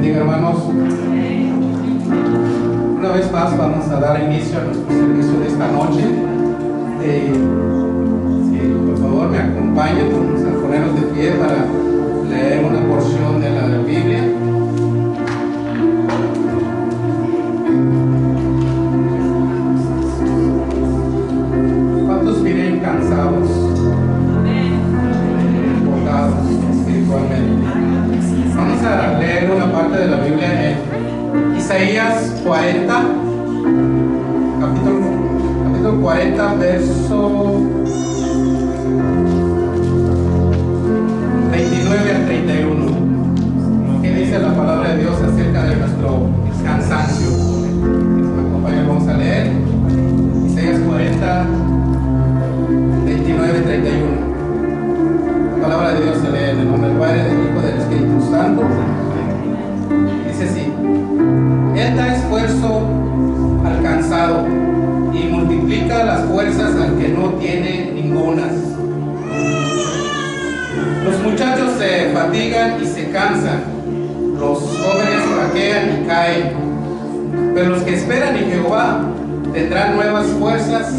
bendiga, hermanos. Una vez más vamos a dar inicio a nuestro servicio de esta noche. Si por favor me acompañen, vamos a ponernos de pie para leer una porción de la Biblia. ¿Cuántos vienen cansados? Agotados espiritualmente. Vamos a leer una parte de la Biblia en Isaías 40, capítulo 40, verso 29 al 31. ¿Qué dice la palabra de Dios acerca de nuestro cansancio? Vamos a leer Isaías 40, 29 al 31. La palabra de Dios se lee en el nombre del Padre, del Hijo y del Espíritu Santo. Dice así: Él da esfuerzo al cansado y multiplica las fuerzas al que no tiene ningunas. Los muchachos se fatigan y se cansan, los jóvenes flaquean y caen, pero los que esperan en Jehová tendrán nuevas fuerzas,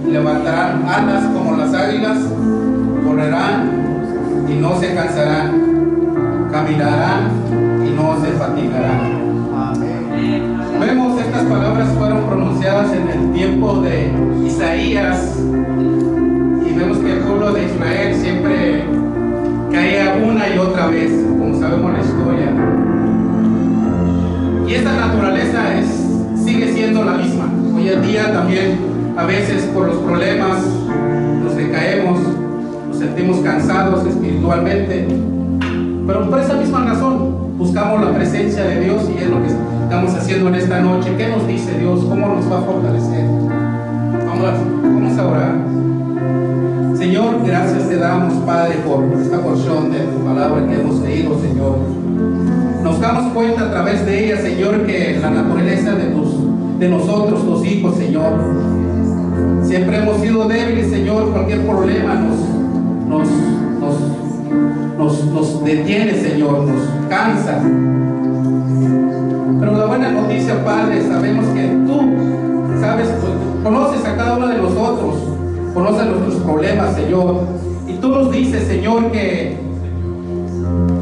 levantarán alas como las águilas, correrán y no se cansarán, caminarán y no se fatigarán. Vemos estas palabras fueron pronunciadas en el tiempo de Isaías, y vemos que el pueblo de Israel siempre caía una y otra vez, como sabemos la historia. Y esta naturaleza sigue siendo la misma. Hoy en día también a veces por los problemas nos decaemos, nos sentimos cansados espiritualmente, pero por esa misma razón buscamos la presencia de Dios, y es lo que estamos haciendo en esta noche. ¿Qué nos dice Dios? ¿Cómo nos va a fortalecer? Vamos a orar. Señor, gracias te damos, Padre, por esta porción de tu palabra que hemos leído, Señor. Nos damos cuenta a través de ella, Señor, que la naturaleza de nosotros, tus hijos, Señor, siempre hemos sido débiles, Señor. Cualquier problema nos detiene, Señor, nos cansa. Pero la buena noticia, Padre, sabemos que tú sabes, conoces a cada uno de nosotros, conoces nuestros problemas, Señor, y tú nos dices, Señor, que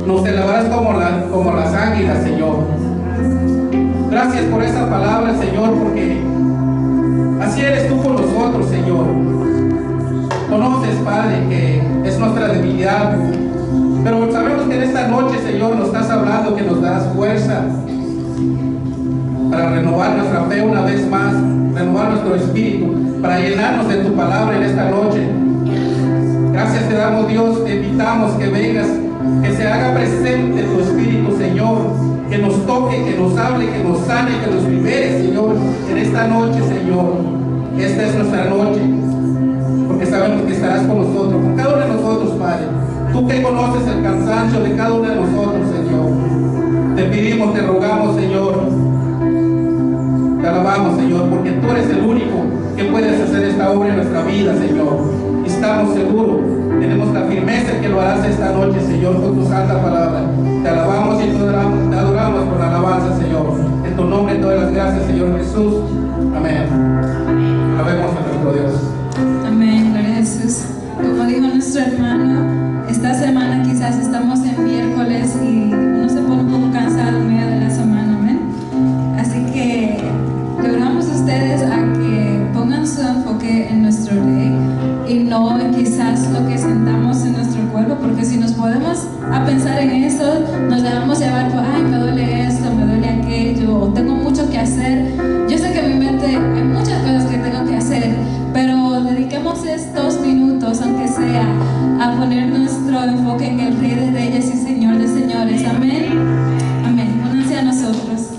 nos elevarás como las águilas, Señor. Gracias por esa palabra, Señor, porque así eres tú con nosotros, Señor. Conoces, Padre, que es nuestra debilidad, pero sabemos que en esta noche, Señor, nos estás hablando, que nos das fuerza para renovar nuestra fe una vez más, renovar nuestro espíritu, para llenarnos de tu palabra en esta noche. Gracias te damos, Dios, te invitamos que vengas, que se haga presente tu espíritu, Señor, que nos toque, que nos hable, que nos sane, que nos libere, Señor, en esta noche, Señor. Esta es nuestra noche, porque sabemos que estarás con nosotros, con cada uno de nosotros, Padre. Tú que conoces el cansancio de cada uno de nosotros, Señor. Te pedimos, te rogamos, Señor. Te alabamos, Señor, porque tú eres el único que puedes hacer esta obra en nuestra vida, Señor. Y estamos seguros, tenemos la firmeza que lo harás esta noche, Señor, con tu santa palabra. Te alabamos y te adoramos por la alabanza, Señor. En tu nombre todas las gracias, Señor Jesús. Amén. Alabemos a nuestro Dios. Amén, gloria a Jesús. Como dijo nuestro hermano, esta semana quizás estamos en miércoles y uno se pone un poco cansado en medio de la semana, amén. Así que logramos ustedes a que pongan su enfoque en nuestro rey y no en quizás lo que sentamos en nuestro cuerpo, porque si nos podemos a pensar en eso, nos dejamos llevar por, ay, me duele esto, me duele aquello, o tengo mucho que hacer. Yo sé que en mi mente hay muchas cosas que tengo que hacer, pero dediquemos estos minutos, aunque sea, a poner nuestro enfoque en el Rey de Reyes y Señor de Señores. Amén. Amén. Únanse a nosotros.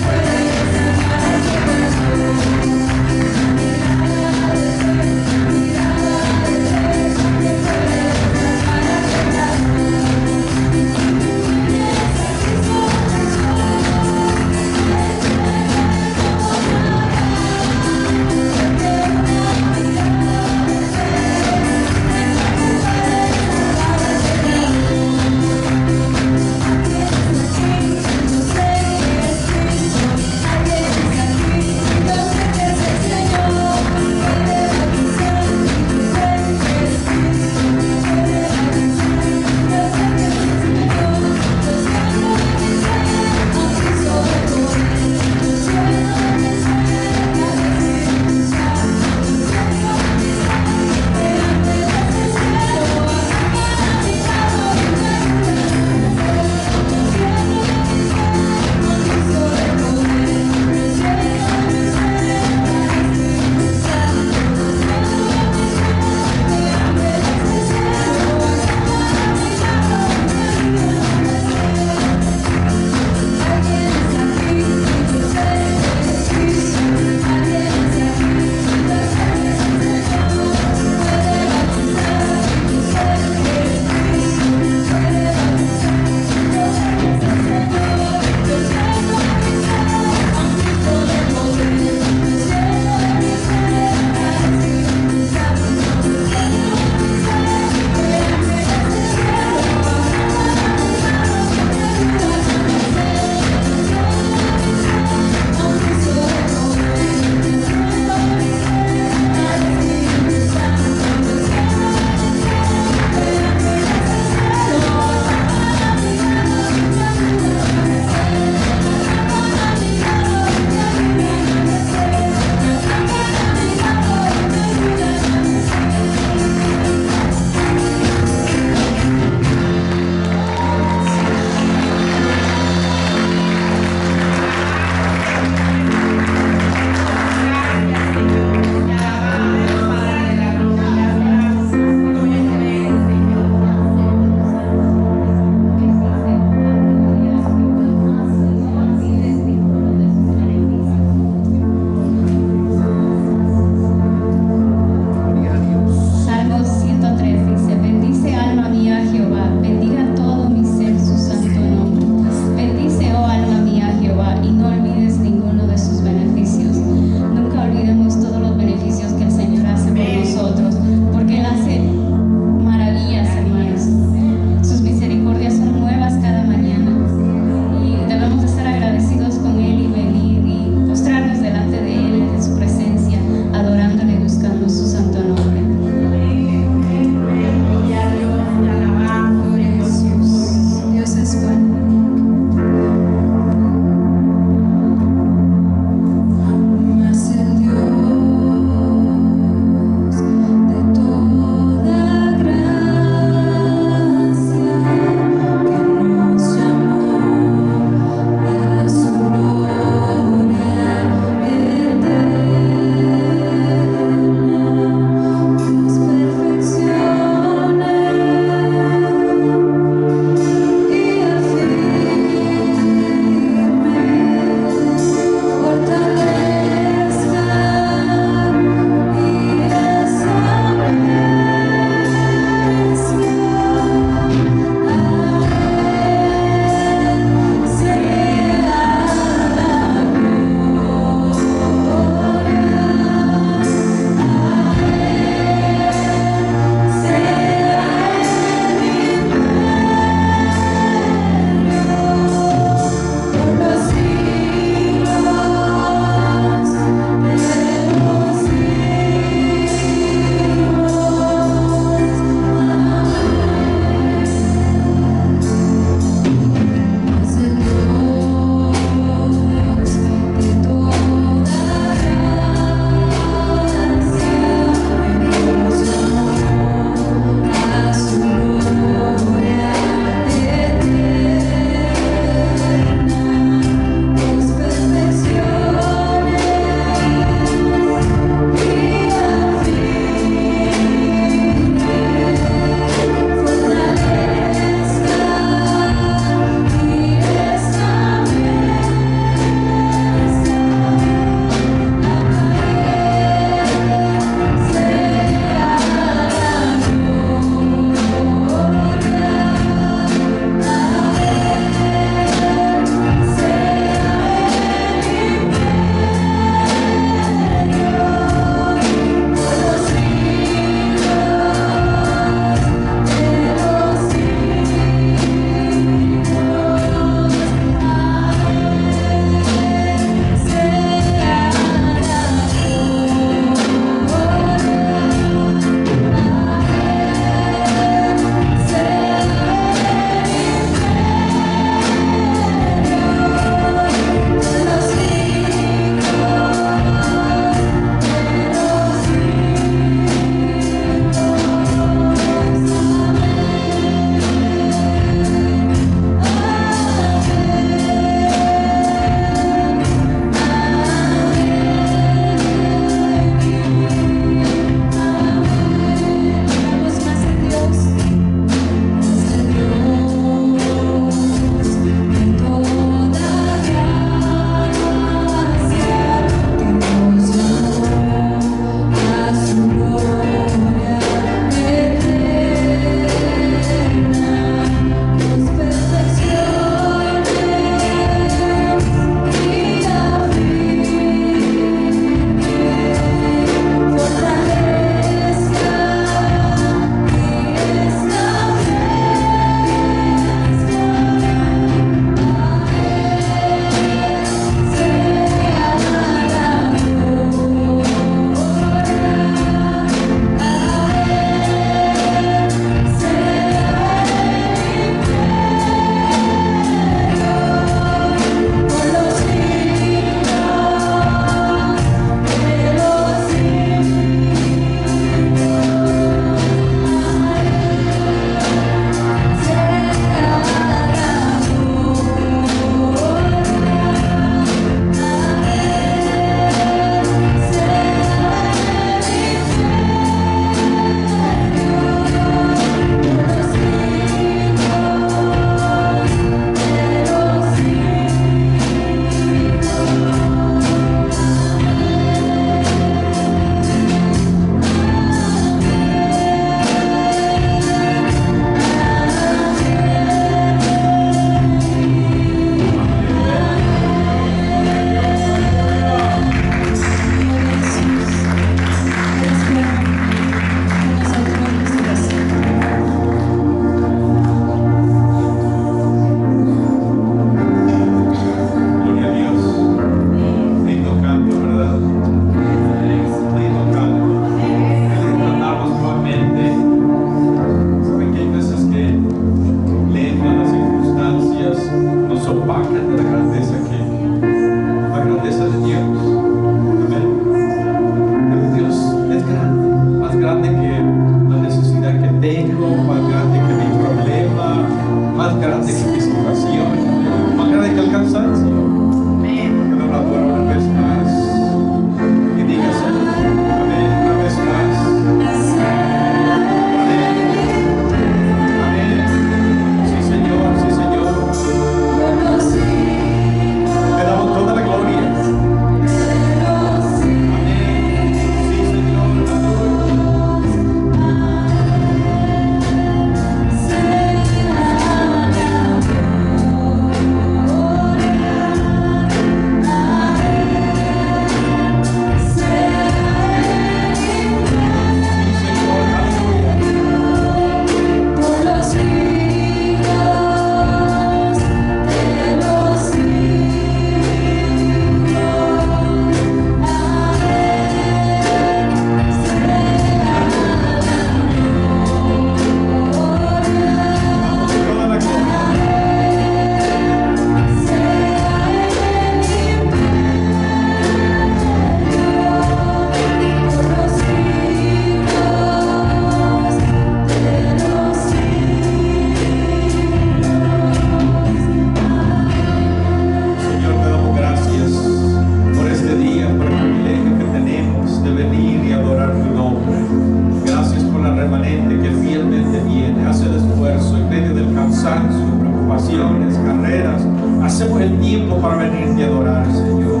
ocupaciones, carreras, hacemos el tiempo para venirte a adorar, Señor.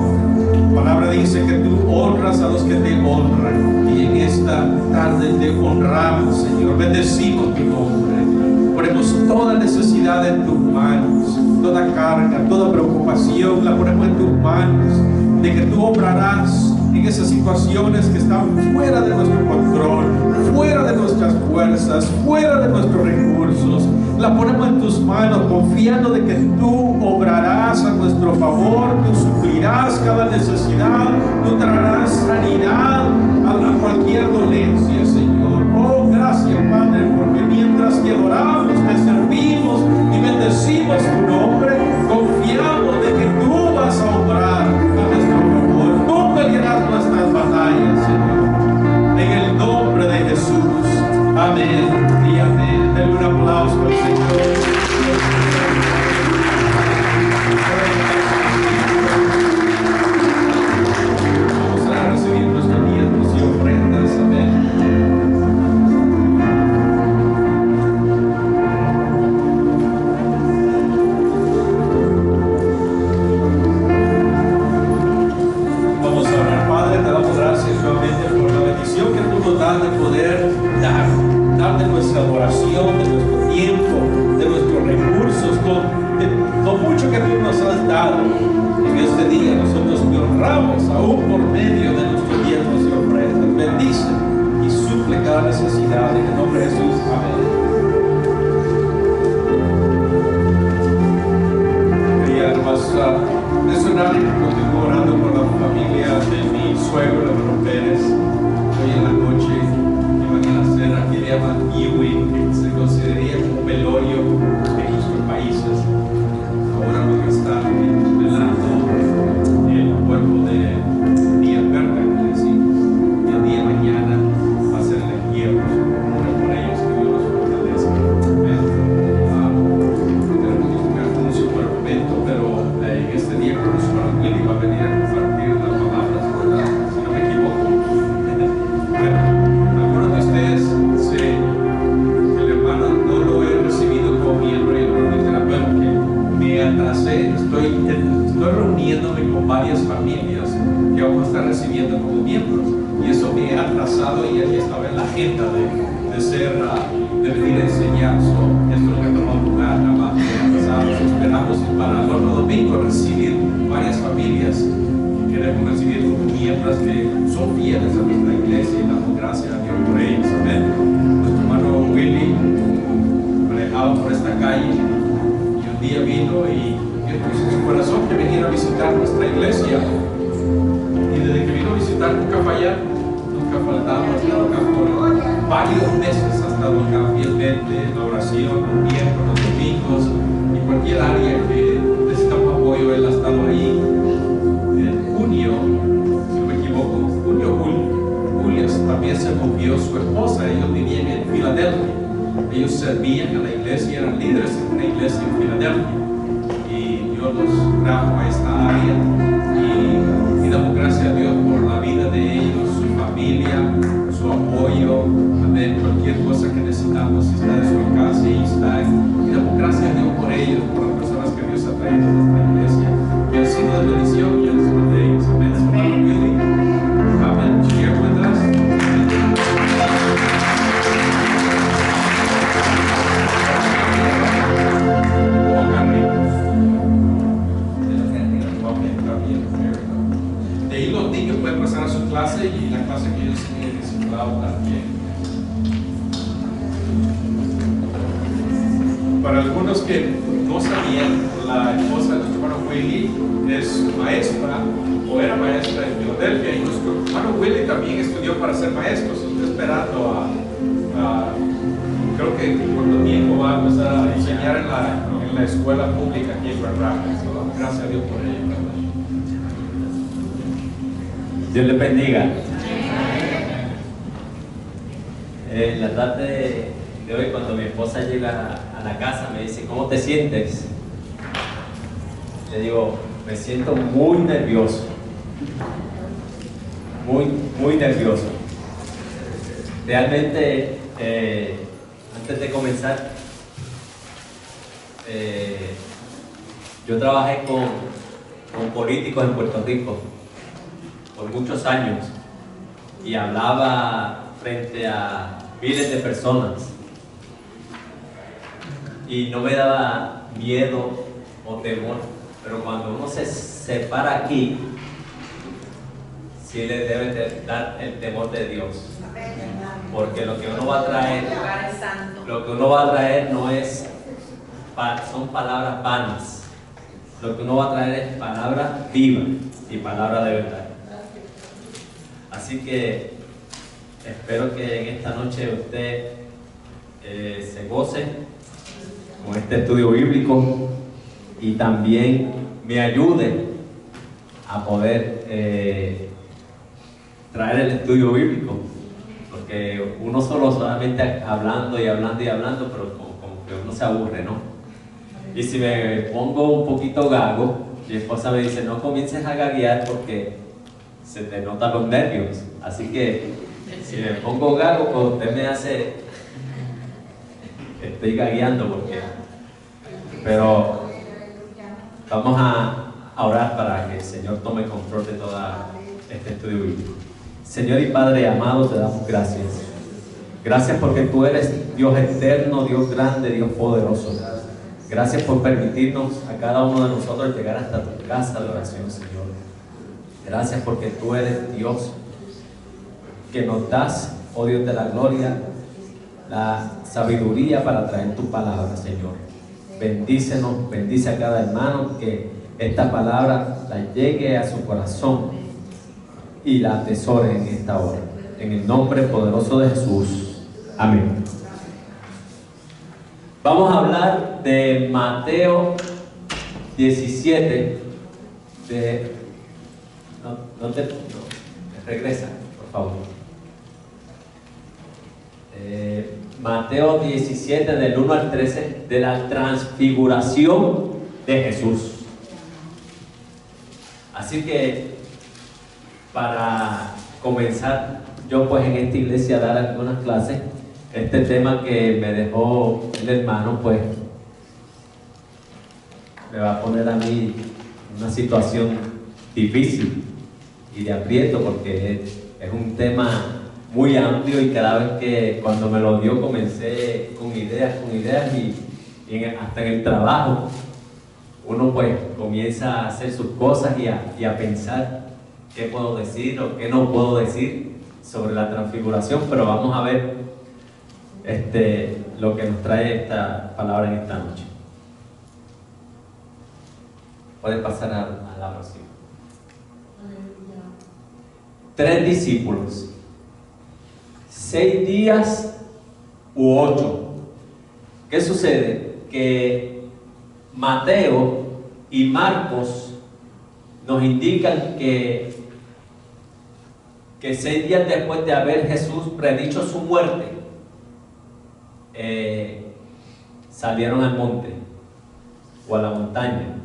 La palabra dice que tú honras a los que te honran, y en esta tarde te honramos, Señor. Bendecimos tu nombre. Ponemos toda necesidad en tus manos, toda carga, toda preocupación la ponemos en tus manos, de que tú obrarás en esas situaciones que están fuera de nuestro control, fuera de nuestras fuerzas, fuera de nuestros recursos. La ponemos en tus manos, confiando de que tú obrarás a nuestro favor, tú suplirás cada necesidad, tú traerás sanidad a cualquier dolencia, Señor. Oh, gracias, Padre, porque mientras te adoramos, te servimos y bendecimos tu nombre, confiamos de que tú vas a obrar a nuestro favor. Tú pelearás nuestras batallas, Señor. En el nombre de Jesús. Amén y amén. Denle un aplauso al Señor. Vamos a recibir nuestros diezmos y ofrendas. Amén. Vamos a orar. Padre, te damos gracias nuevamente por la bendición que tú nos das de poder dar de nuestra adoración, de nuestro tiempo, de nuestros recursos, lo mucho que tú nos has dado. En este día nosotros te honramos aún por medio de nuestros diezmos y ofrendas. Bendice y suple cada necesidad en el nombre de Jesús. Amén. Quería más mencionar y continuar orando por la familia de mi suegro, el hermano Pérez. Hoy en la noche iban a hacer aquí le llaman viewing, que se consideraría como velorio en nuestros países. Ahora van a estar velando el cuerpo de Tía Berta, y el día de mañana va a ser el entierro. Por ellos, que Dios los fortalezca. Tenemos un anuncio por el momento, pero en este día con nuestro hermano Willy va a venir a compartir las palabras, ¿verdad? Si no me equivoco. Bueno, algunos de ustedes sé que el hermano no lo he recibido como miembro, y el hermano dice, bueno, que me atrasé, estoy reuniéndome con varias familias que vamos a estar recibiendo como miembros, y eso me ha atrasado, y aquí estaba en la agenda de venir a enseñar. Esto es lo que ha tomado lugar, nada más esperamos para el otro domingo recibir varias familias. Queremos recibir como miembros que son fieles a nuestra iglesia, y damos gracias a Dios por ellos. Amén. Nuestro hermano Willy manejaba por esta calle, y un día vino y puso en su corazón que viniera a visitar nuestra iglesia, y desde que vino a visitar nunca falla, nunca faltaba, ha estado acá por varios meses, ha estado acá fielmente en la oración, los miércoles, los domingos, y cualquier área que necesitamos apoyo, él ha estado ahí. En junio, si no me equivoco, julio también se movió su esposa. Ellos vivían en Filadelfia, ellos servían a la iglesia, eran líderes en una iglesia en Filadelfia, y Dios los trajo a esta área, y damos gracias a Dios por la vida de ellos, su familia, su apoyo. Amén. Cualquier cosa que necesitamos está en su alcance, y está, y damos gracias a Dios por ellos, por las personas que Dios ha traído a nuestra iglesia, y ha sido de bendición, y ha sido de ellos. Amén. Hermano Willy, amén. Share with us. De ahí los niños pueden pasar a su clase, y la clase que ellos tienen es también. Para algunos que no sabían, la esposa de nuestro hermano Willy es maestra, o era maestra en Filadelfia, y nuestro hermano Willy también estudió para ser maestro. Está esperando creo que por tiempo va a empezar a enseñar en la escuela pública aquí en Grand Rapids. Gracias a Dios por ello. Dios les bendiga. En la tarde de hoy, cuando mi esposa llega a la casa, me dice, ¿cómo te sientes? Le digo, me siento muy nervioso. Muy nervioso. Realmente, antes de comenzar, Yo trabajé con políticos en Puerto Rico por muchos años y hablaba frente a miles de personas y no me daba miedo o temor, pero cuando uno se para aquí, sí le debe de dar el temor de Dios, porque lo que uno va a traer no es, son palabras vanas, lo que uno va a traer es palabra viva y palabra de verdad. Así que espero que en esta noche usted se goce con este estudio bíblico y también me ayude a poder traer el estudio bíblico, porque uno solamente hablando y hablando y hablando, pero como que uno se aburre, ¿no? Y si me pongo un poquito gago, mi esposa me dice, no comiences a gaguear porque se te notan los nervios. Así que si me pongo gago, pues usted me hace que estoy gagueando, pero vamos a orar para que el Señor tome control de todo este estudio bíblico. Señor y Padre amado, te damos gracias. Gracias porque tú eres Dios eterno, Dios grande, Dios poderoso. Gracias por permitirnos a cada uno de nosotros llegar hasta tu casa de oración, Señor. Gracias porque tú eres Dios que nos das, oh Dios de la gloria, la sabiduría para traer tu palabra, Señor. Bendícenos, bendice a cada hermano, que esta palabra la llegue a su corazón y la atesore en esta hora. En el nombre poderoso de Jesús. Amén. Vamos a hablar de Mateo 17. Regresa, por favor. Mateo 17, del 1 al 13, de la transfiguración de Jesús. Así que, para comenzar yo pues en esta iglesia a dar algunas clases, este tema que me dejó el hermano pues me va a poner a mí en una situación difícil y de aprieto, porque es un tema muy amplio y cada vez que cuando me lo dio comencé con ideas y hasta en el trabajo uno pues comienza a hacer sus cosas y a pensar qué puedo decir o qué no puedo decir sobre la transfiguración, pero vamos a ver lo que nos trae esta palabra en esta noche. Puede pasar a la próxima. 3 discípulos, 6 días u 8. ¿Qué sucede? Que Mateo y Marcos nos indican que 6 días después de haber Jesús predicho su muerte, salieron al monte o a la montaña.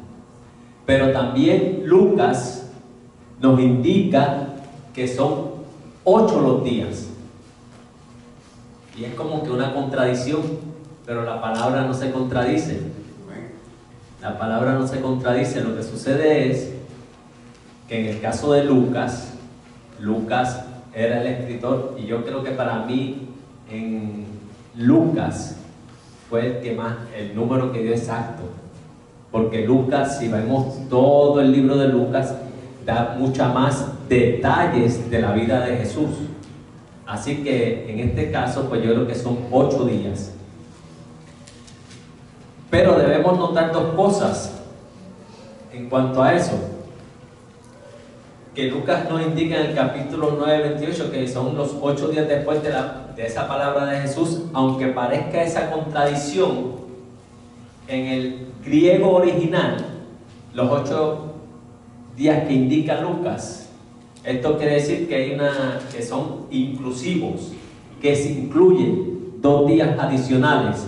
Pero también Lucas nos indica que son 8 los días. Y es como que una contradicción, pero la palabra no se contradice. La palabra no se contradice. Lo que sucede es que en el caso de Lucas era el escritor, y yo creo que para mí en Lucas fue el que más, el número que dio exacto, porque Lucas, si vemos todo el libro de Lucas, da mucha más detalles de la vida de Jesús. Así que en este caso pues yo creo que son 8 días. Pero debemos notar 2 cosas en cuanto a eso, que Lucas nos indica en el capítulo 9, 28, que son los 8 días después de esa palabra de Jesús. Aunque parezca esa contradicción, en el griego original, los 8 días que indica Lucas, esto quiere decir que que son inclusivos, que se incluyen 2 días adicionales,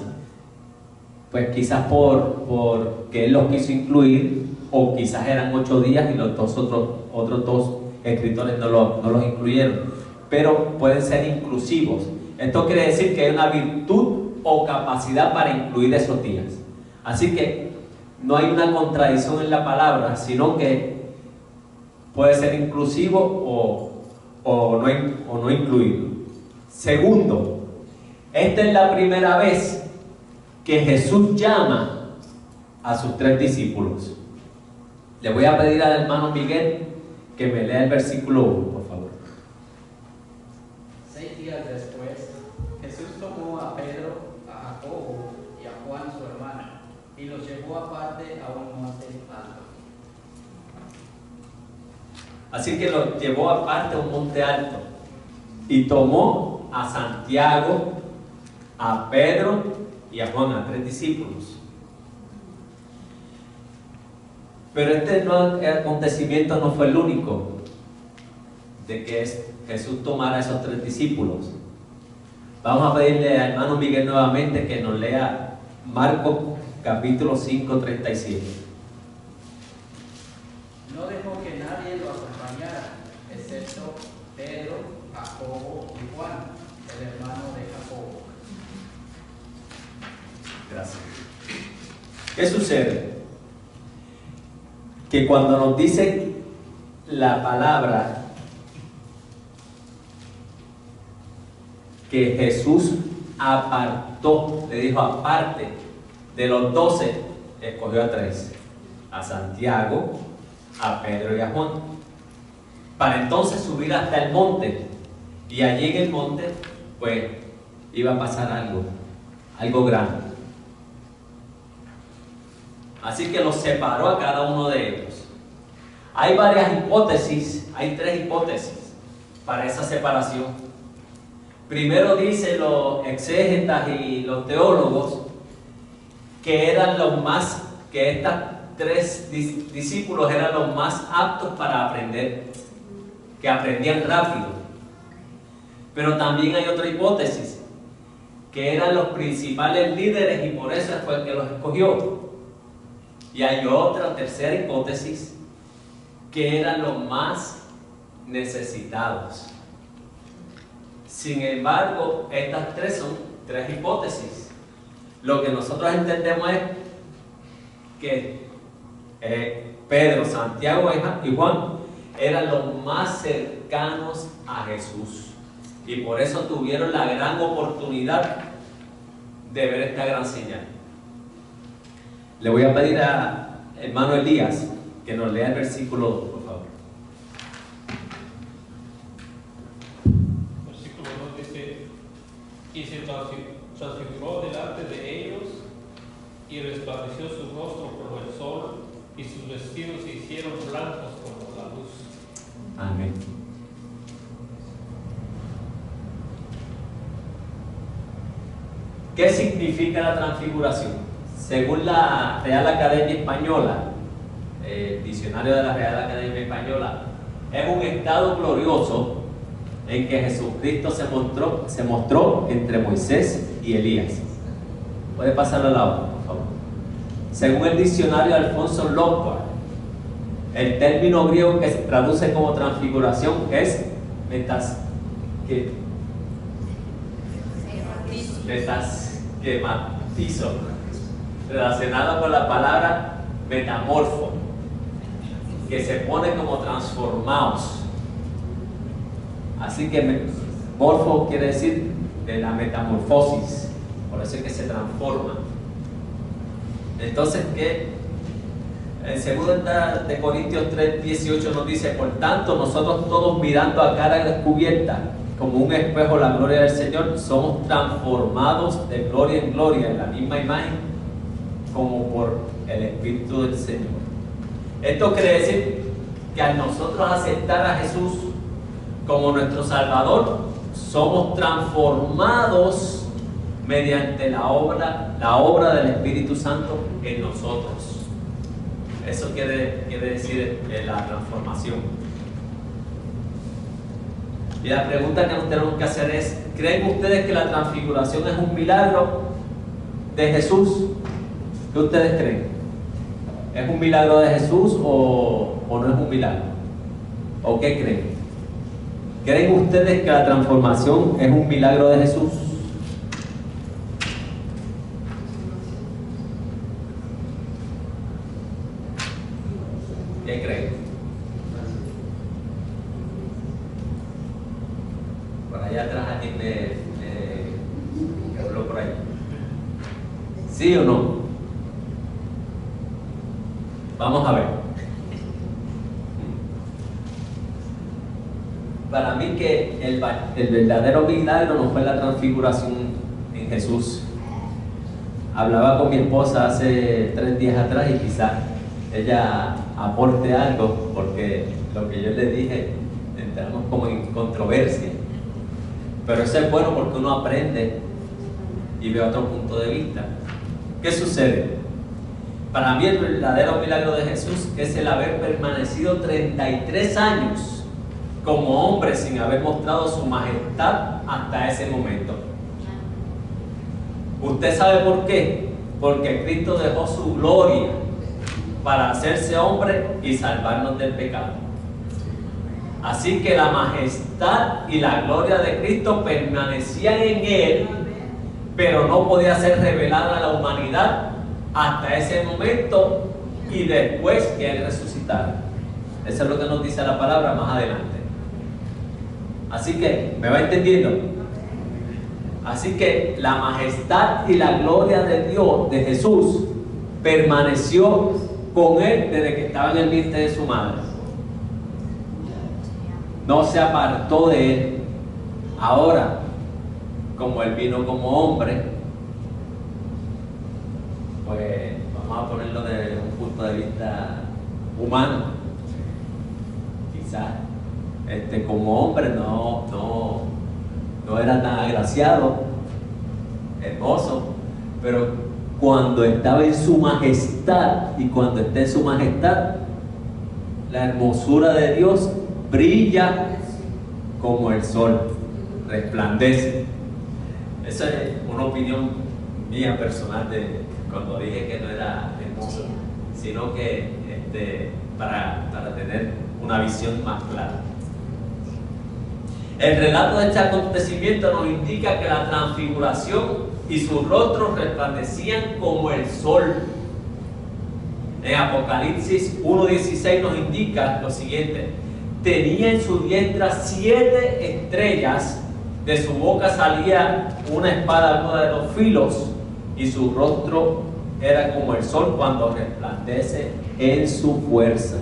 pues quizás porque él los quiso incluir, o quizás eran 8 días y los otros 2 escritores no los incluyeron, pero pueden ser inclusivos. Esto quiere decir que hay una virtud o capacidad para incluir esos días. Así que no hay una contradicción en la palabra, sino que puede ser inclusivo o no incluido. Segundo, esta es la primera vez que Jesús llama a sus 3 discípulos. Le voy a pedir al hermano Miguel que me lea el versículo 1, por favor. 6 días después, Jesús tomó a Pedro, a Jacobo y a Juan su hermana, y los llevó aparte a un monte alto. Así que los llevó aparte a un monte alto y tomó a Santiago, a Pedro y a Juan, a 3 discípulos. Pero este acontecimiento no fue el único de que Jesús tomara a esos 3 discípulos. Vamos a pedirle al hermano Miguel nuevamente que nos lea Marcos capítulo 5, 37. No dejó que nadie lo acompañara, excepto Pedro, Jacobo y Juan, el hermano de Jacobo. Gracias. ¿Qué sucede? Que cuando nos dice la palabra que Jesús apartó, le dijo aparte de los 12, escogió a 3, a Santiago, a Pedro y a Juan, para entonces subir hasta el monte, y allí en el monte pues iba a pasar algo grande. Así que los separó a cada uno de ellos. Hay varias hipótesis, hay 3 hipótesis para esa separación. Primero dicen los exégetas y los teólogos que estos 3 discípulos eran los más aptos para aprender, que aprendían rápido. Pero también hay otra hipótesis, que eran los principales líderes y por eso fue el que los escogió. Y hay otra tercera hipótesis, que eran los más necesitados. Sin embargo, estas 3 son 3 hipótesis. Lo que nosotros entendemos es que Pedro, Santiago y Juan eran los más cercanos a Jesús y por eso tuvieron la gran oportunidad de ver esta gran señal. Le voy a pedir a hermano Elías que nos lea el versículo 2, por favor. Versículo 2 dice: y se transfiguró delante de ellos, y resplandeció su rostro como el sol, y sus vestidos se hicieron blancos como la luz. Amén. ¿Qué significa la transfiguración? Según la Real Academia Española, el diccionario de la Real Academia Española, es un estado glorioso en que Jesucristo se mostró entre Moisés y Elías. Puede pasarlo al lado, por favor. Según el diccionario de Alfonso López, el término griego que se traduce como transfiguración es metasquematizo, relacionado con la palabra metamorfo, que se pone como transformados. Así que morfo quiere decir de la metamorfosis, por eso es que se transforma. Entonces, ¿qué? En 2 de Corintios 3:18 nos dice: por tanto, nosotros todos mirando a cara descubierta, como un espejo la gloria del Señor, somos transformados de gloria en gloria en la misma imagen, como por el Espíritu del Señor. Esto quiere decir que al nosotros aceptar a Jesús como nuestro Salvador, somos transformados mediante la obra del Espíritu Santo en nosotros. Eso quiere decir la transformación. Y la pregunta que nos tenemos que hacer es: ¿creen ustedes que la transfiguración es un milagro de Jesús? ¿Qué ustedes creen? ¿Es un milagro de Jesús o no es un milagro? ¿O qué creen? ¿Creen ustedes que la transformación es un milagro de Jesús? ¿Sí o no? Vamos a ver. Para mí que el verdadero milagro no fue la transfiguración en Jesús. Hablaba con mi esposa hace 3 días atrás y quizás ella aporte algo, porque lo que yo le dije entramos como en controversia. Pero eso es bueno porque uno aprende y ve otro punto de vista. ¿Qué sucede? Para mí el verdadero milagro de Jesús es el haber permanecido 33 años como hombre sin haber mostrado su majestad hasta ese momento. ¿Usted sabe por qué? Porque Cristo dejó su gloria para hacerse hombre y salvarnos del pecado. Así que la majestad y la gloria de Cristo permanecían en Él, pero no podía ser revelada a la humanidad hasta ese momento y después que Él resucitara. Eso es lo que nos dice la palabra más adelante. Así que, ¿me va entendiendo? Así que la majestad y la gloria de Dios, de Jesús, permaneció con Él desde que estaba en el vientre de su madre. No se apartó de Él. Ahora, como Él vino como hombre, pues vamos a ponerlo desde un punto de vista humano. Quizás como hombre no era tan agraciado, hermoso, pero cuando estaba en su majestad, y cuando está en su majestad, la hermosura de Dios brilla como el sol, resplandece. Esa es una opinión mía personal de cuando dije que no era hermoso, sino que para tener una visión más clara. El relato de este acontecimiento nos indica que la transfiguración y sus rostros resplandecían como el sol. En Apocalipsis 1:16 nos indica lo siguiente: tenía en su diestra 7 estrellas, de su boca salía una espada aguda de 2 filos, y su rostro era como el sol cuando resplandece en su fuerza.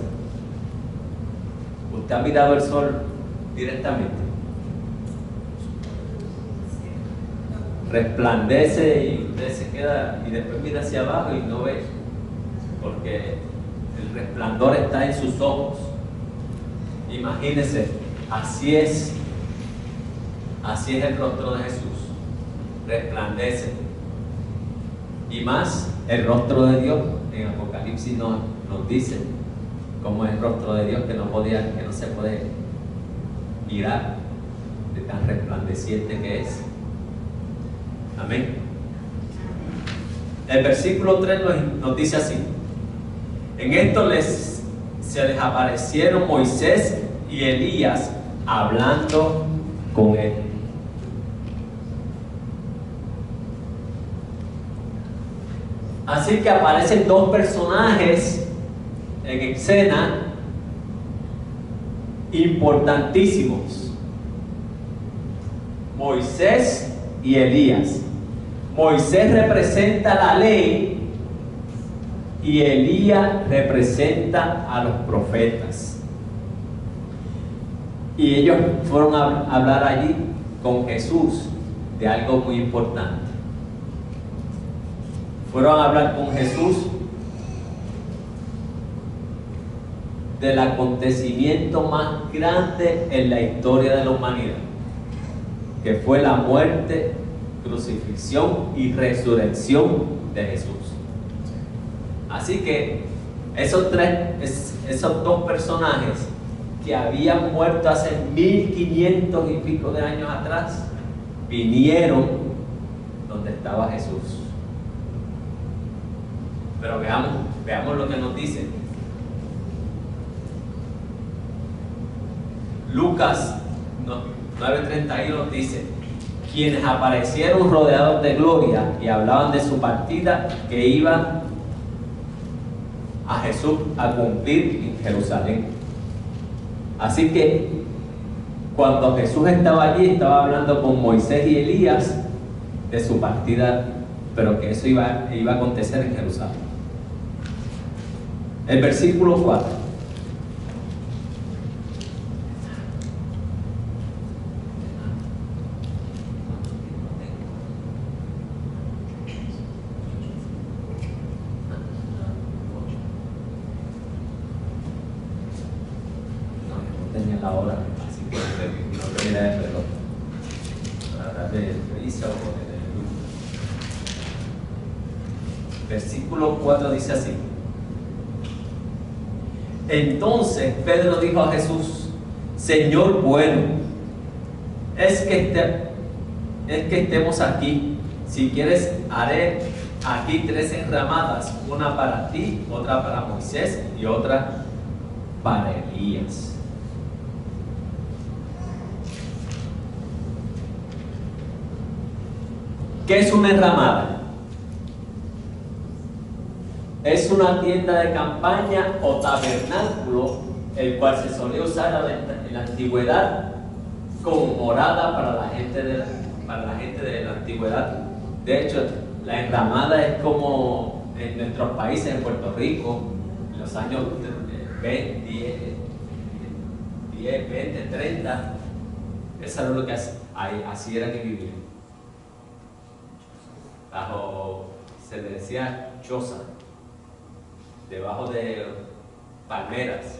¿Usted ha mirado el sol directamente? Resplandece y usted se queda y después mira hacia abajo y no ve, porque el resplandor está en sus ojos. Imagínese, así es el rostro de Jesús, resplandece. Y más el rostro de Dios. En Apocalipsis nos dice cómo es el rostro de Dios, que no se puede mirar de tan resplandeciente que es. Amén. El versículo 3 nos dice así: en esto se les aparecieron Moisés y Elías hablando con él. Así que aparecen 2 personajes en escena importantísimos: Moisés y Elías. Moisés representa la ley y Elías representa a los profetas. Y ellos fueron a hablar allí con Jesús de algo muy importante. Fueron a hablar con Jesús del acontecimiento más grande en la historia de la humanidad, que fue la muerte, crucifixión y resurrección de Jesús. Así que esos 2 personajes que habían muerto hace 1500 y pico de años atrás, vinieron donde estaba Jesús. Pero veamos lo que nos dice. Lucas 9:31 nos dice: quienes aparecieron rodeados de gloria y hablaban de su partida, que iba a Jesús a cumplir en Jerusalén. Así que cuando Jesús estaba allí, estaba hablando con Moisés y Elías de su partida pero que eso iba a acontecer en Jerusalén. El versículo 4. No tenía la hora, así que no tenía el reloj. Tratar de revisar o poner el luz. Versículo 4 dice así: entonces Pedro dijo a Jesús: Señor bueno, es que estemos aquí. Si quieres, haré aquí 3 enramadas, una para ti, otra para Moisés y otra para Elías. ¿Qué es una enramada? Es una tienda de campaña o tabernáculo, el cual se solía usar en la antigüedad como morada para la gente de la antigüedad. De hecho, la enramada es como en nuestros países, en Puerto Rico, en los años 10, 20, 30, eso era lo que así era que vivían. Se le decía choza, debajo de palmeras,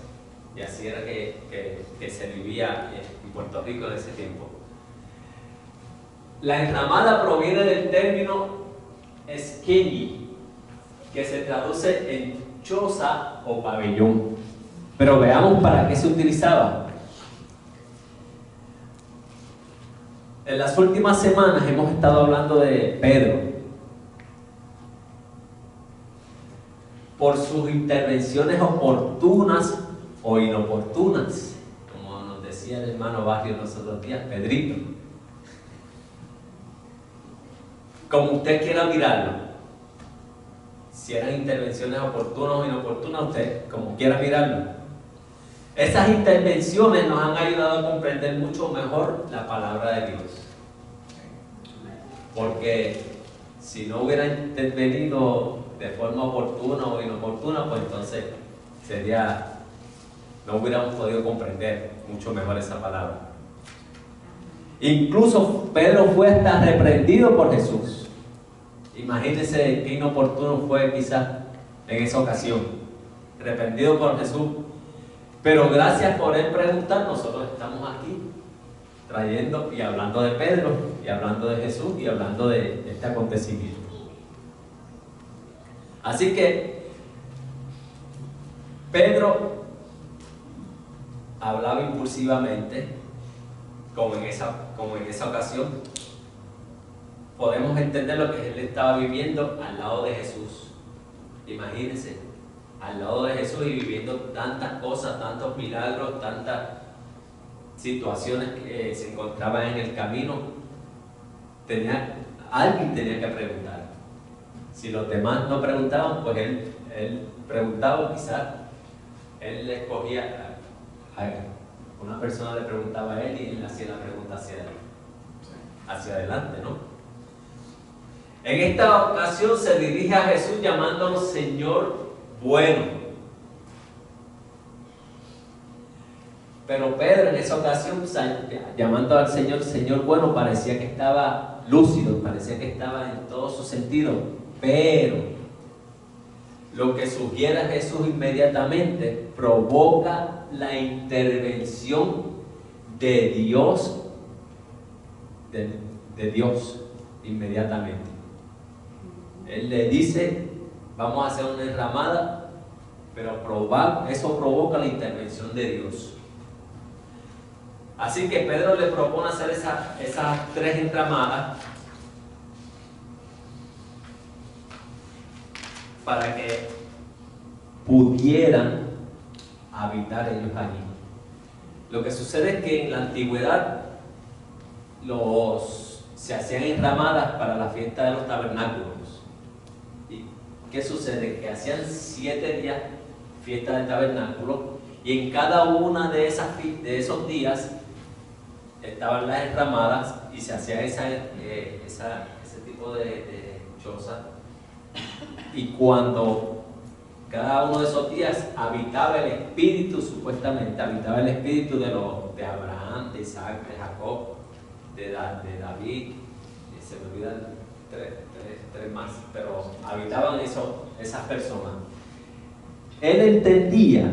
y así era que se vivía en Puerto Rico en ese tiempo. La enramada proviene del término esquini, que se traduce en choza o pabellón. Pero veamos para qué se utilizaba. En las últimas semanas hemos estado hablando de Pedro, por sus intervenciones oportunas o inoportunas, como nos decía el hermano Barrio los otros días, Pedrito. Como usted quiera mirarlo, si eran intervenciones oportunas o inoportunas, usted como quiera mirarlo. Esas intervenciones nos han ayudado a comprender mucho mejor la palabra de Dios. Porque si no hubiera intervenido de forma oportuna o inoportuna, pues entonces no hubiéramos podido comprender mucho mejor esa palabra. Incluso Pedro fue hasta reprendido por Jesús. Imagínense qué inoportuno fue quizás en esa ocasión, reprendido por Jesús. Pero gracias por él preguntar, nosotros estamos aquí trayendo y hablando de Pedro, y hablando de Jesús, y hablando de este acontecimiento. Así que Pedro hablaba impulsivamente, como en esa ocasión. Podemos entender lo que él estaba viviendo al lado de Jesús. Imagínense, al lado de Jesús y viviendo tantas cosas, tantos milagros, tantas situaciones que se encontraban en el camino. Alguien tenía que preguntar. Si los demás no preguntaban, pues él preguntaba. Quizás él le escogía una persona, le preguntaba a él y él hacía la pregunta hacia adelante, ¿no? En esta ocasión se dirige a Jesús llamándolo Señor bueno. Pero Pedro en esa ocasión, llamando al Señor Señor bueno, parecía que estaba lúcido, parecía que estaba en todo su sentido. Pero lo que sugiere a Jesús inmediatamente provoca la intervención de Dios, de Dios inmediatamente. Él le dice: vamos a hacer una enramada, pero eso provoca la intervención de Dios. Así que Pedro le propone hacer esas 3 enramadas para que pudieran habitar ellos allí. Lo que sucede es que en la antigüedad se hacían enramadas para la fiesta de los tabernáculos. ¿Y qué sucede? Que hacían 7 días fiesta de tabernáculo, y en cada una de esos días estaban las enramadas y se hacía ese ese tipo de choza. Y cuando cada uno de esos días habitaba el espíritu, supuestamente habitaba el espíritu de Abraham, de Isaac, de Jacob, de David, se me olvidan tres más, pero habitaban esas personas. Él entendía,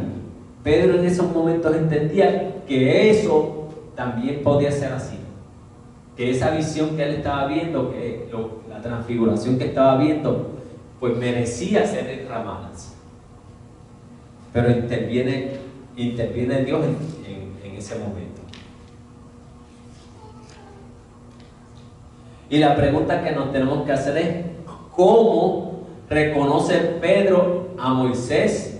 Pedro en esos momentos entendía que eso también podía ser así, que esa visión que él estaba viendo, que la transfiguración que estaba viendo, pues merecía ser derramadas. Pero interviene Dios en ese momento. Y la pregunta que nos tenemos que hacer es: ¿cómo reconoce Pedro a Moisés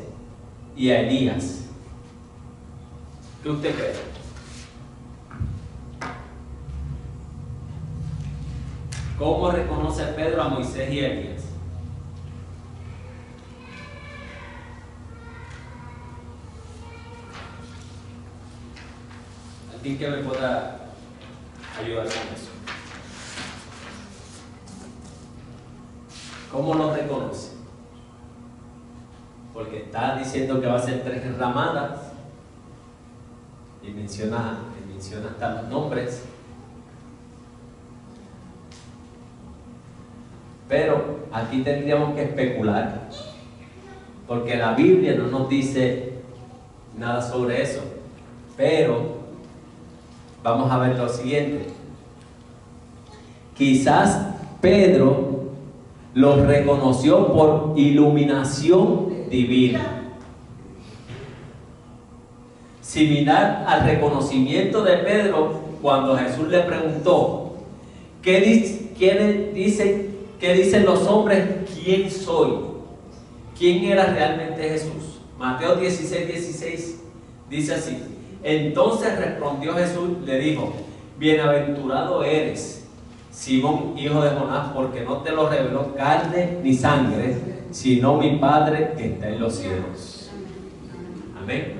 y a Elías? ¿Qué usted cree? ¿Cómo reconoce Pedro a Moisés y a Elías? ¿Alguien que me pueda ayudar con eso? ¿Cómo lo reconoce? Porque está diciendo que va a ser 3 ramadas y menciona hasta los nombres. Pero aquí tendríamos que especular, porque la Biblia no nos dice nada sobre eso. Pero vamos a ver lo siguiente. Quizás Pedro los reconoció por iluminación divina, similar al reconocimiento de Pedro cuando Jesús le preguntó: ¿qué dicen los hombres? ¿Quién soy? ¿Quién era realmente Jesús? Mateo 16 dice así: entonces respondió Jesús, le dijo: bienaventurado eres, Simón, hijo de Jonás, porque no te lo reveló carne ni sangre, sino mi Padre que está en los cielos. Amén.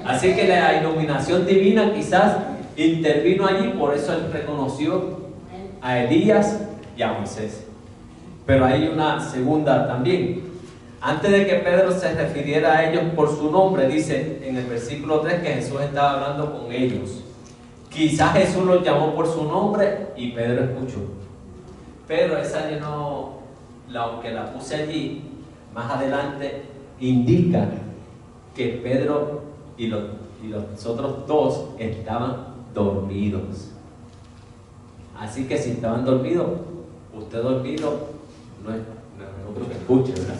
Así que la iluminación divina quizás intervino allí, por eso él reconoció a Elías y a Moisés. Pero hay una segunda también. Antes de que Pedro se refiriera a ellos por su nombre, dice en el versículo 3 que Jesús estaba hablando con ellos. Quizás Jesús los llamó por su nombre y Pedro escuchó. Pero esa yo no, aunque la puse allí, más adelante indica que Pedro y los otros 2 estaban dormidos. Así que si estaban dormidos, usted dormido no es otro que escuche, ¿verdad?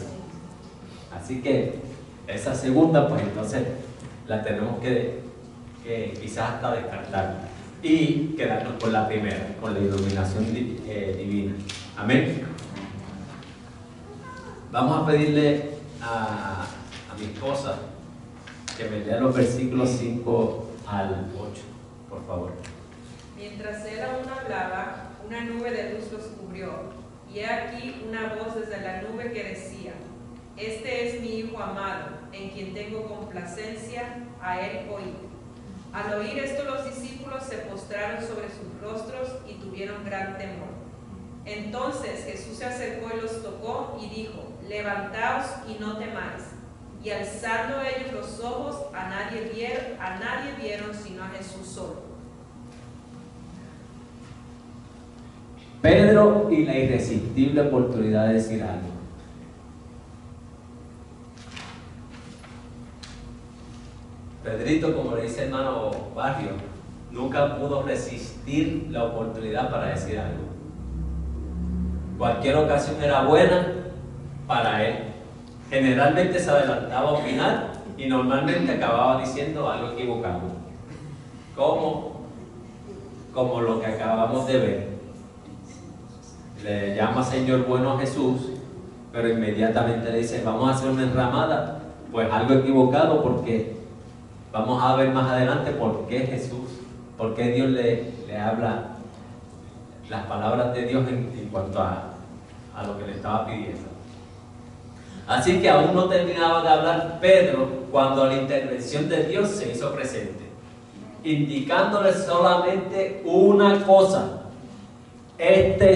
Así que esa segunda, pues entonces la tenemos que quizás hasta descartar y quedarnos con la primera, con la iluminación divina. Amén. Vamos a pedirle a mi esposa que me lea los versículos 5 al 8, por favor. Mientras él aún hablaba, una nube de luz los cubrió, y he aquí una voz desde la nube que decía: este es mi Hijo amado, en quien tengo complacencia, a él oíd. Al oír esto, los discípulos se postraron sobre sus rostros y tuvieron gran temor. Entonces Jesús se acercó y los tocó y dijo: levantaos y no temáis. Y alzando ellos los ojos, a nadie vieron sino a Jesús solo. Pedro y la irresistible oportunidad de decir algo. Pedrito, como le dice el hermano Barrio, nunca pudo resistir la oportunidad para decir algo. Cualquier ocasión era buena para él. Generalmente se adelantaba a opinar y normalmente acababa diciendo algo equivocado. Como lo que acabamos de ver. Le llama Señor bueno a Jesús, pero inmediatamente le dice: vamos a hacer una enramada. Pues algo equivocado, porque vamos a ver más adelante por qué Jesús, por qué Dios le habla las palabras de Dios en cuanto a lo que le estaba pidiendo. Así que aún no terminaba de hablar Pedro cuando la intervención de Dios se hizo presente, indicándole solamente una cosa: este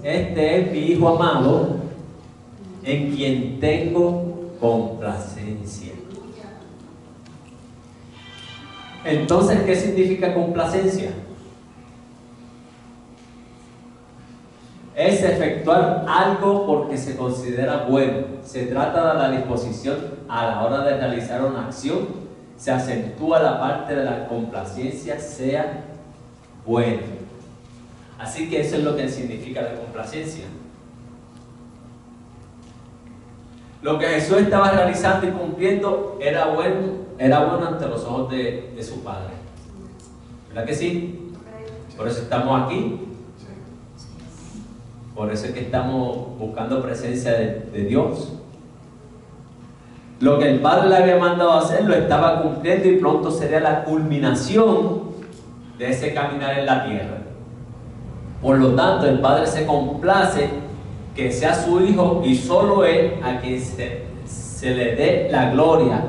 este es mi Hijo amado, en quien tengo complacencia. Entonces, ¿qué significa complacencia? Es efectuar algo porque se considera bueno. Se trata de la disposición a la hora de realizar una acción. Se acentúa la parte de la complacencia, sea bueno. Así que eso es lo que significa la complacencia. Lo que Jesús estaba realizando y cumpliendo era bueno ante los ojos de su Padre. ¿Verdad que sí? Por eso estamos aquí. Por eso es que estamos buscando presencia de Dios. Lo que el Padre le había mandado a hacer lo estaba cumpliendo y pronto sería la culminación de ese caminar en la tierra. Por lo tanto, el Padre se complace que sea su Hijo y solo Él a quien se le dé la gloria,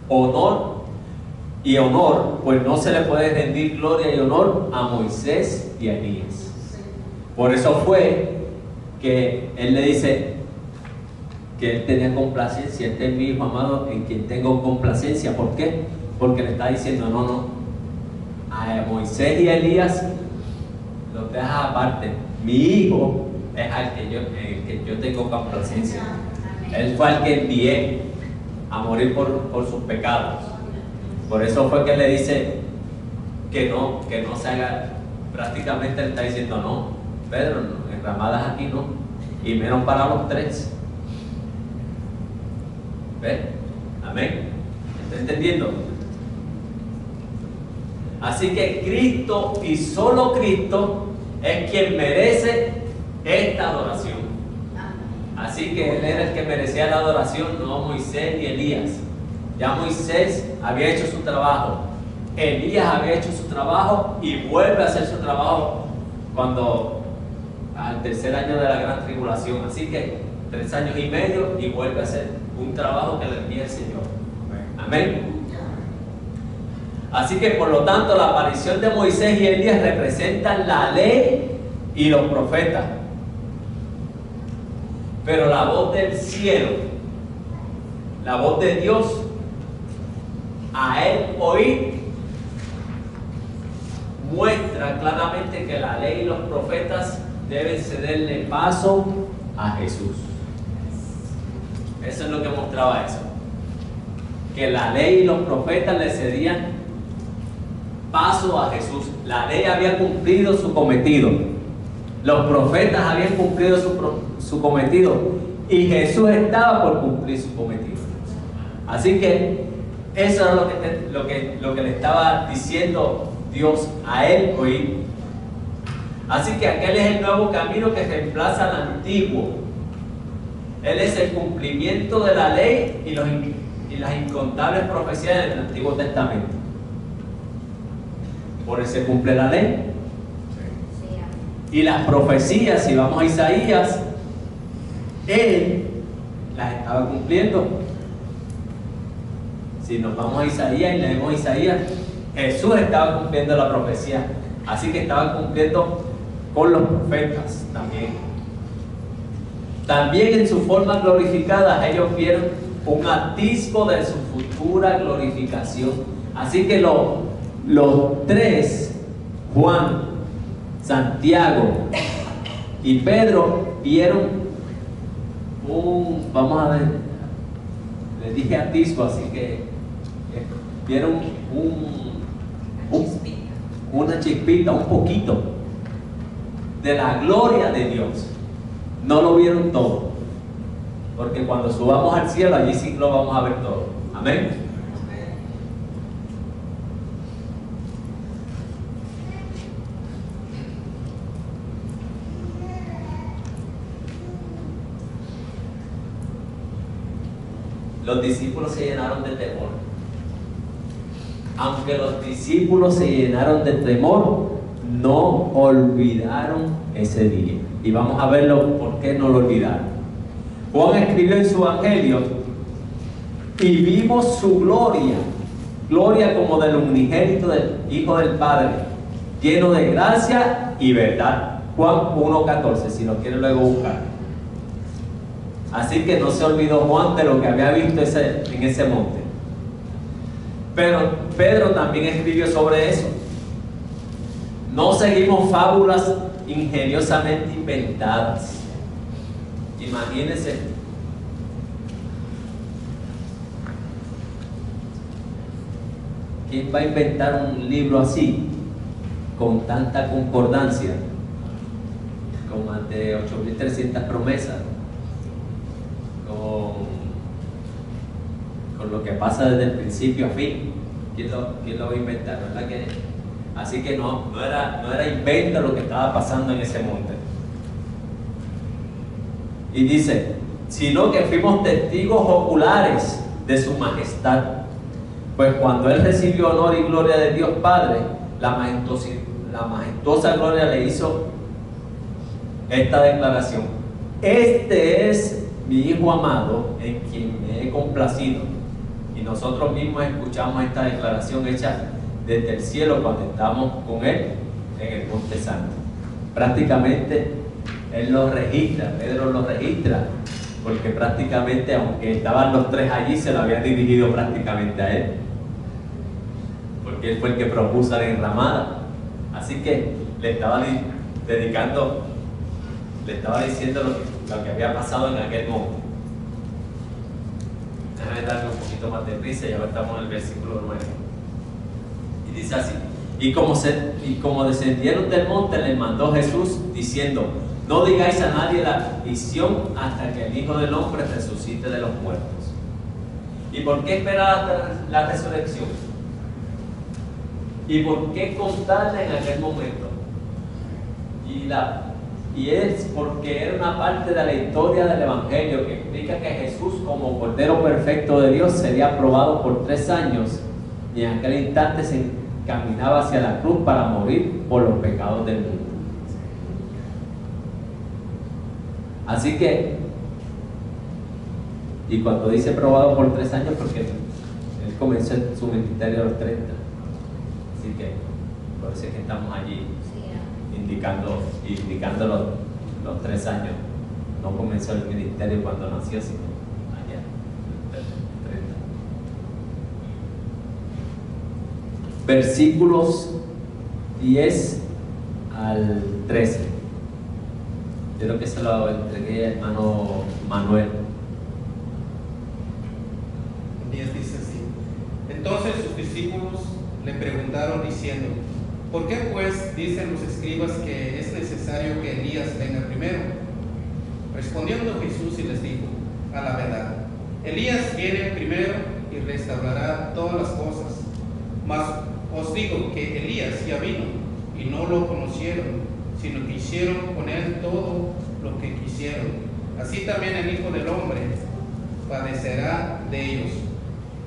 honor y honor, pues no se le puede rendir gloria y honor a Moisés y a Elías. Por eso fue que Él le dice que Él tenía complacencia. Este es mi Hijo amado en quien tengo complacencia. ¿Por qué? Porque le está diciendo, no, a Moisés y a Elías los dejas aparte. Mi Hijo es al que yo tengo complacencia. Él fue al que envié a morir por sus pecados. Por eso fue que le dice que no se haga. Prácticamente le está diciendo, no, Pedro, enramadas aquí no, y menos para los tres. ¿Ves? Amén. ¿Está entendiendo? Así que Cristo y solo Cristo es quien merece esta adoración. Así que Él era el que merecía la adoración, no Moisés ni Elías. Ya Moisés había hecho su trabajo, Elías había hecho su trabajo y vuelve a hacer su trabajo al tercer año de la gran tribulación. Así que 3 años y medio y vuelve a hacer un trabajo que le envía el Señor. Amén. Así que por lo tanto la aparición de Moisés y Elías representan la ley y los profetas. Pero la voz del cielo, la voz de Dios, a Él oír, muestra claramente que la ley y los profetas deben cederle paso a Jesús. Eso es lo que mostraba eso. Que la ley y los profetas le cedían paso a Jesús. La ley había cumplido su cometido. Los profetas habían cumplido su cometido. Y Jesús estaba por cumplir su cometido. Así que eso era lo que le estaba diciendo Dios a él oír. Así que aquel es el nuevo camino que reemplaza al antiguo. Él es el cumplimiento de la ley y las incontables profecías del Antiguo Testamento. Por eso se cumple la ley. Y las profecías, si vamos a Isaías, Él las estaba cumpliendo. Si nos vamos a Isaías y leemos Isaías, Jesús estaba cumpliendo la profecía. Así que estaba cumpliendo con los profetas también. También en su forma glorificada ellos vieron un atisbo de su futura glorificación. Así que los tres, Juan, Santiago y Pedro, vieron vamos a ver, les dije atisbo, así que vieron una chispita, un poquito de la gloria de Dios. No lo vieron todo, porque cuando subamos al cielo, allí sí lo vamos a ver todo. Amén. Los discípulos se llenaron de temor. Aunque los discípulos se llenaron de temor, no olvidaron ese día. Y vamos a verlo por qué no lo olvidaron. Juan escribió en su evangelio: y vimos su gloria, gloria como del unigénito del Hijo del Padre, lleno de gracia y verdad. Juan 1:14, si lo quiere luego buscar. Así que no se olvidó Juan de lo que había visto en ese monte. Pero Pedro también escribió sobre eso. No seguimos fábulas ingeniosamente inventadas. Imagínense. ¿Quién va a inventar un libro así, con tanta concordancia, con más de 8.300 promesas, con lo que pasa desde el principio a fin? ¿Quién lo va a inventar? ¿Verdad que? Así que no era invento lo que estaba pasando en ese monte. Y dice, sino que fuimos testigos oculares de su majestad. Pues cuando él recibió honor y gloria de Dios Padre, la majestuosa gloria le hizo esta declaración: este es mi Hijo amado, en quien me he complacido. Y nosotros mismos escuchamos esta declaración hecha desde el cielo cuando estábamos con él en el Monte Santo. Prácticamente él lo registra, Pedro lo registra, porque prácticamente, aunque estaban los tres allí, se lo había dirigido prácticamente a él, porque él fue el que propuso la enramada. Así que le estaba diciendo lo que había pasado en aquel monte. Déjame darle un poquito más de prisa, ya estamos en el versículo 9. Y dice así: y como descendieron del monte, les mandó Jesús diciendo: no digáis a nadie la visión hasta que el Hijo del Hombre resucite de los muertos. ¿Y por qué esperar hasta la resurrección? ¿Y por qué contarle en aquel momento? Y es porque era una parte de la historia del Evangelio que explica que Jesús, como Cordero Perfecto de Dios, sería probado por 3 años y en aquel instante se encaminaba hacia la cruz para morir por los pecados del mundo. Así que, y cuando dice probado por 3 años, porque él comenzó su ministerio a los 30. Así que, por eso es que estamos allí indicando los 3 años. No comenzó el ministerio cuando nació, sino allá, 30. Versículos 10 al 13. Yo creo que se lo entregué al hermano Manuel. 10 dice así: entonces sus discípulos le preguntaron diciendo: ¿por qué pues dicen los escribas que es necesario que Elías venga primero? Respondiendo Jesús y les dijo: a la verdad, Elías viene primero y restaurará todas las cosas. Mas os digo que Elías ya vino y no lo conocieron, sino que hicieron con él todo lo que quisieron. Así también el Hijo del Hombre padecerá de ellos.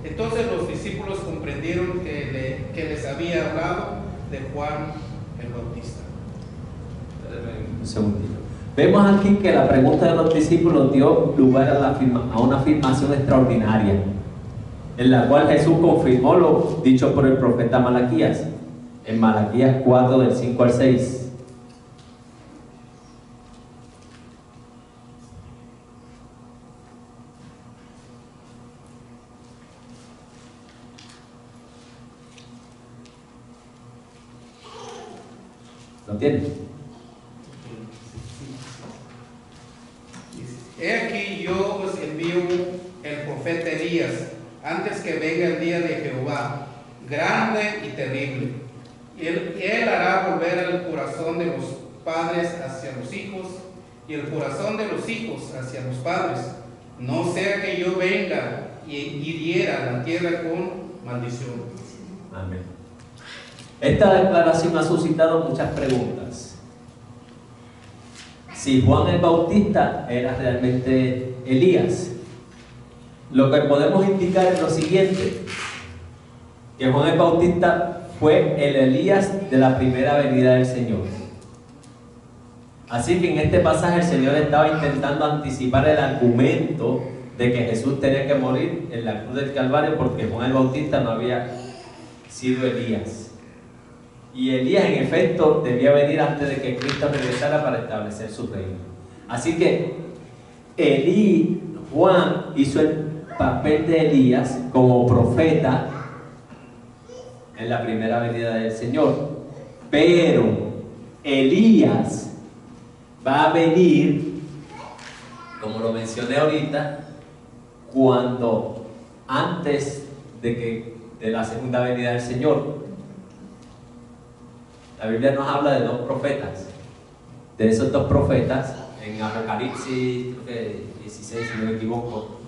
Entonces los discípulos comprendieron que les había hablado de Juan el Bautista. Un segundito. Vemos aquí que la pregunta de los discípulos dio lugar a una afirmación extraordinaria, en la cual Jesús confirmó lo dicho por el profeta Malaquías, en Malaquías 4, del 5 al 6. ¿Lo tiene? He aquí yo os envío el profeta Elías antes que venga el día de Jehová, grande y terrible. Y él hará volver el corazón de los padres hacia los hijos y el corazón de los hijos hacia los padres, no sea que yo venga y hiriera la tierra con maldición. Amén. Esta declaración ha suscitado muchas preguntas. Si Juan el Bautista era realmente Elías, lo que podemos indicar es lo siguiente: que Juan el Bautista fue el Elías de la primera venida del Señor. Así que en este pasaje el Señor estaba intentando anticipar el argumento de que Jesús tenía que morir en la cruz del Calvario, porque Juan el Bautista no había sido Elías. Y Elías en efecto debía venir antes de que Cristo regresara para establecer su reino. Así que Juan hizo el papel de Elías como profeta en la primera venida del Señor. Pero Elías va a venir, como lo mencioné ahorita, cuando antes de la segunda venida del Señor. La Biblia nos habla de dos profetas. De esos dos profetas, en Apocalipsis 16, si no me equivoco,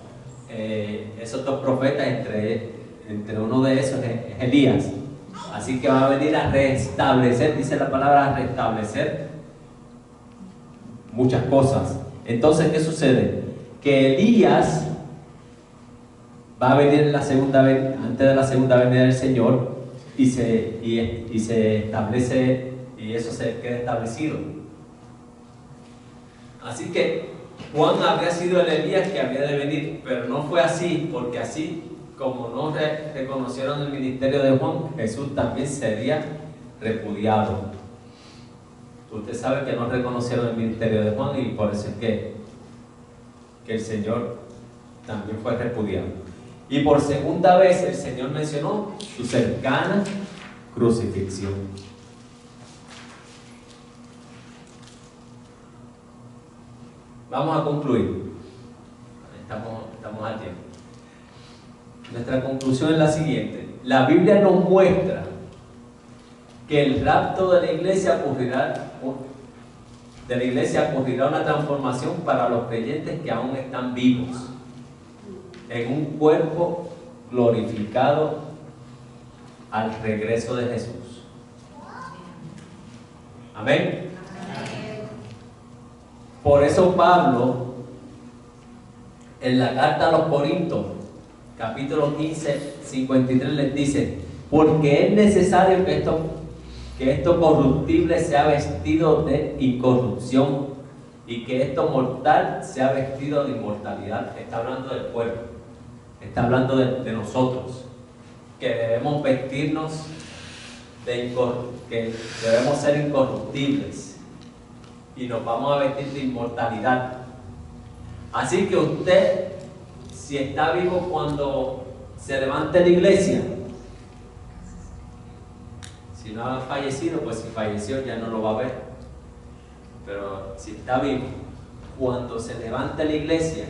esos dos profetas, entre uno de esos es Elías. Así que va a venir a restablecer, dice la palabra, restablecer muchas cosas. Entonces, ¿qué sucede? Que Elías va a venir en antes de la segunda venida del Señor y se establece, y eso se queda establecido. Así que Juan habría sido el Elías que había de venir, pero no fue así, porque así como no reconocieron el ministerio de Juan, Jesús también sería repudiado. Usted sabe que no reconocieron el ministerio de Juan y por eso es que el Señor también fue repudiado. Y por segunda vez el Señor mencionó su cercana crucifixión. Vamos a concluir. Estamos a tiempo. Nuestra conclusión es la siguiente. La Biblia nos muestra que el rapto de la iglesia ocurrirá una transformación para los creyentes que aún están vivos, en un cuerpo glorificado al regreso de Jesús. Amén. Por eso Pablo, en la carta a los Corintios, capítulo 15, 53, les dice: porque es necesario que esto corruptible sea vestido de incorrupción y que esto mortal sea vestido de inmortalidad. Está hablando del pueblo, está hablando de nosotros, que debemos vestirnos que debemos ser incorruptibles y nos vamos a vestir de inmortalidad. Así que usted, si está vivo cuando se levante la iglesia, si no ha fallecido, pues si falleció ya no lo va a ver. Pero si está vivo, cuando se levante la iglesia,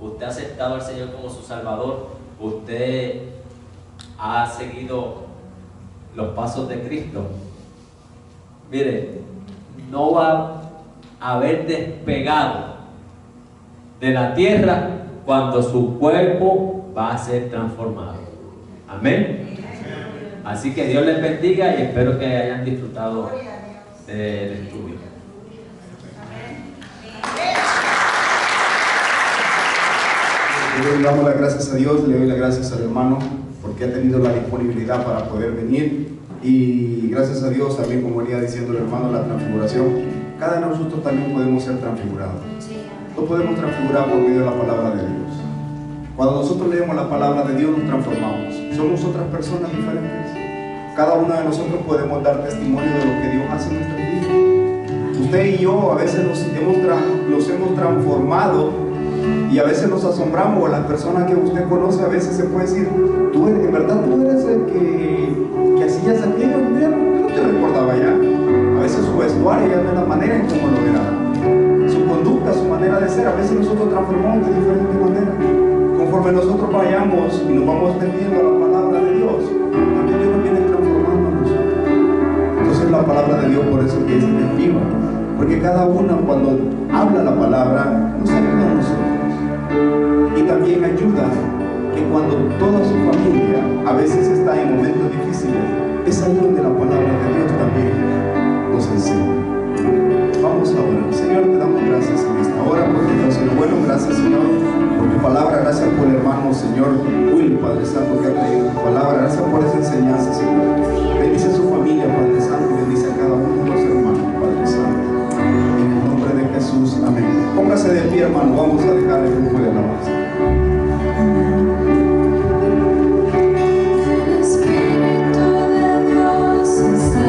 usted ha aceptado al Señor como su Salvador, usted ha seguido los pasos de Cristo. Mire, no va a haber despegado de la tierra cuando su cuerpo va a ser transformado. Amén. Así que Dios les bendiga y espero que hayan disfrutado del estudio. Le damos las gracias a Dios, le doy las gracias al hermano porque ha tenido la disponibilidad para poder venir, y gracias a Dios también, como venía diciendo el hermano, la transfiguración. Cada uno de nosotros también podemos ser transfigurados. No podemos transfigurar por medio de la palabra de Dios. Cuando nosotros leemos la palabra de Dios nos transformamos, somos otras personas diferentes. Cada uno de nosotros podemos dar testimonio de lo que Dios hace en nuestra vida. Usted y yo a veces los hemos transformado, y a veces nos asombramos. O las personas que usted conoce a veces se puede decir: en verdad tú eres el que hacías aquello. Yo no te recordaba ya. A veces su vestuario ya no es la manera en cómo lo era, su conducta, su manera de ser. A veces nosotros transformamos de diferente manera. Conforme nosotros vayamos y nos vamos entendiendo la palabra de Dios, también Dios nos viene transformando a nosotros. Entonces la palabra de Dios, por eso es que es viva, porque cada uno cuando habla la palabra nos ayuda a nosotros. Y también ayuda que cuando toda su familia a veces está en momentos difíciles, es ahí donde la palabra de Dios también nos enseña. Vamos a orar. Señor, te damos gracias en esta hora porque tú has sido bueno. Gracias, Señor, por tu palabra. Gracias por el hermano, Señor Will, Padre Santo, que ha traído tu palabra. Gracias por esa enseñanza, Señor. Bendice a su familia, Padre Santo. Bendice a cada uno de los hermanos, Padre Santo. En el nombre de Jesús, amén. Póngase de pie, hermano. Vamos a dejar el grupo de alabanza. El Espíritu de Dios está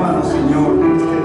hermanos, Señor, en este